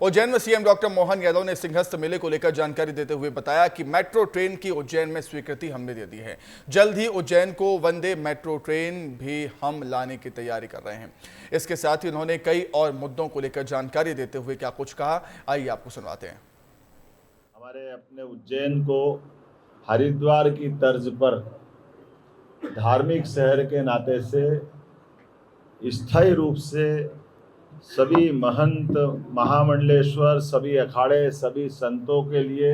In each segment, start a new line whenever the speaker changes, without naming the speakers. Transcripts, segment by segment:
उज्जैन में CM doctor Mohan Yadav ने सिंहस्थ मेले को लेकर जानकारी देते हुए बताया कि मेट्रो ट्रेन की उज्जैन में स्वीकृति हमने दे दी है। जल्द ही उज्जैन को वंदे मेट्रो ट्रेन भी हम लाने की तैयारी कर रहे हैं। इसके साथ ही उन्होंने कई और मुद्दों को लेकर जानकारी देते हुए क्या कुछ कहा, आइए आपको सुनवाते हैं।
हमारे अपने उज्जैन को हरिद्वार की तर्ज पर धार्मिक शहर के नाते से स्थायी रूप से सभी महंत, महामंडलेश्वर, सभी अखाड़े, सभी संतों के लिए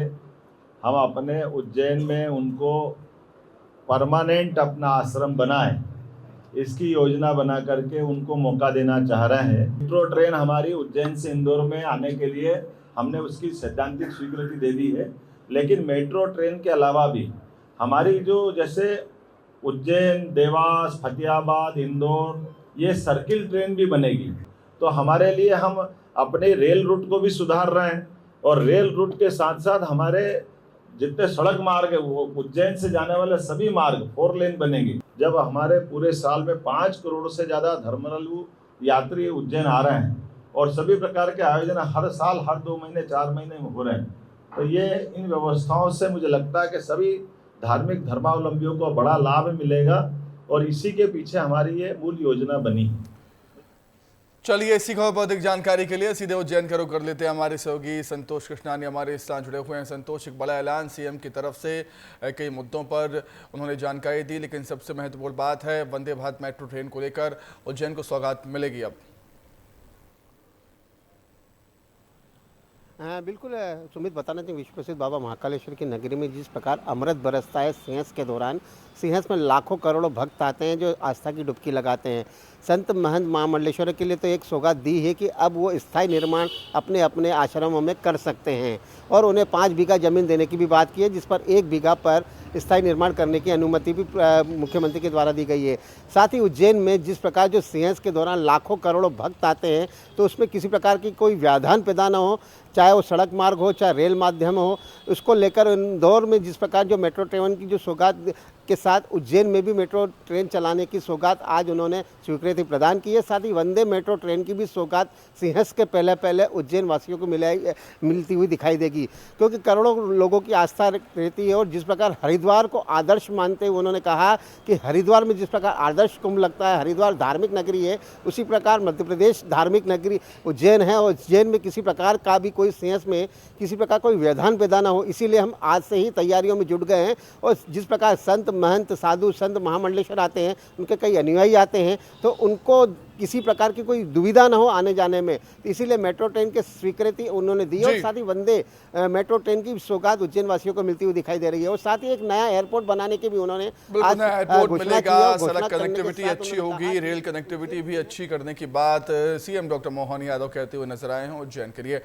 हम अपने उज्जैन में उनको परमानेंट अपना आश्रम बनाएं, इसकी योजना बना करके उनको मौका देना चाह रहे हैं। मेट्रो ट्रेन हमारी उज्जैन से इंदौर में आने के लिए हमने उसकी सैद्धांतिक स्वीकृति दे दी है, लेकिन मेट्रो ट्रेन के अलावा भी हमारी जो जैसे उज्जैन, देवास, फतेहाबाद, इंदौर, ये सर्किल ट्रेन भी बनेगी। तो हमारे लिए हम अपने रेल रूट को भी सुधार रहे हैं और रेल रूट के साथ साथ हमारे जितने सड़क मार्ग है वो उज्जैन से जाने वाले सभी मार्ग 4 लेन बनेंगे। जब हमारे पूरे साल में 5 करोड़ से ज़्यादा धर्मालु यात्री उज्जैन आ रहे हैं और सभी प्रकार के आयोजन हर साल, हर 2 महीने, 4 महीने में हो रहे हैं, तो ये इन व्यवस्थाओं से मुझे लगता है कि सभी धार्मिक धर्मावलंबियों को बड़ा लाभ मिलेगा और इसी के पीछे हमारी ये मूल योजना बनी।
चलिए, इसी खबर पर अधिक जानकारी के लिए सीधे उज्जैन का रुख कर लेते हैं। हमारे सहयोगी संतोष कृष्णानी हमारे साथ जुड़े हुए हैं। संतोष, एक बड़ा ऐलान सीएम की तरफ से, कई मुद्दों पर उन्होंने जानकारी दी, लेकिन सबसे महत्वपूर्ण बात है वंदे भारत मेट्रो ट्रेन को लेकर उज्जैन को सौगात मिलेगी अब।
बिल्कुल सुमित, बताना चाहिए विश्व प्रसिद्ध बाबा महाकालेश्वर की नगरी में जिस प्रकार अमृत बरसता है सिंहस्थ के दौरान, सिंहस्थ में लाखों करोड़ों भक्त आते हैं जो आस्था की डुबकी लगाते हैं। संत महंत महामंडलेश्वर के लिए तो एक सौगात दी है कि अब वो स्थायी निर्माण अपने अपने आश्रमों में कर सकते हैं और उन्हें 5 बीघा ज़मीन देने की भी बात की है, जिस पर 1 बीघा पर स्थायी निर्माण करने की अनुमति भी मुख्यमंत्री के द्वारा दी गई है। साथ ही उज्जैन में जिस प्रकार जो सिंहस्थ के दौरान लाखों करोड़ों भक्त आते हैं, तो उसमें किसी प्रकार की कोई व्यवधान पैदा न हो, चाहे वो सड़क मार्ग हो, चाहे रेल माध्यम हो, उसको लेकर इंदौर में जिस प्रकार जो मेट्रो ट्रेन की जो सौगात के साथ उज्जैन में भी मेट्रो ट्रेन चलाने की सौगात आज उन्होंने स्वीकृति प्रदान की है। साथ ही वंदे मेट्रो ट्रेन की भी सौगात सिंहस्थ के पहले उज्जैन वासियों को मिलती हुई दिखाई देगी, क्योंकि करोड़ों लोगों की आस्था रहती है। और जिस प्रकार हरिद्वार को आदर्श मानते हुए उन्होंने कहा कि हरिद्वार में जिस प्रकार आदर्श कुंभ लगता है, हरिद्वार धार्मिक नगरी है, उसी प्रकार मध्य प्रदेश धार्मिक नगरी उज्जैन है और उज्जैन में किसी प्रकार का भी कोई सिंहस्थ में किसी प्रकार कोई व्यवधान पैदा ना हो, इसीलिए हम आज से ही तैयारियों में जुट गए हैं। और जिस प्रकार संत महंत, साधु संत महामंडलेश्वर आते हैं, उनके कई अनुयायी आते हैं, तो उनको किसी प्रकार की कोई दुविधा ना हो आने जाने में, तो इसीलिए मेट्रो ट्रेन की स्वीकृति उन्होंने दी और साथ ही वंदे मेट्रो ट्रेन की सौगात उज्जैन वासियों को मिलती हुई दिखाई दे रही है। और साथ ही एक नया एयरपोर्ट बनाने की भी उन्होंने
आज घोषणा की। सड़क कनेक्टिविटी अच्छी होगी, रेल कनेक्टिविटी भी अच्छी करने की बात सीएम डॉक्टर मोहन यादव कहते हुए नजर आए हैं उज्जैन के लिए।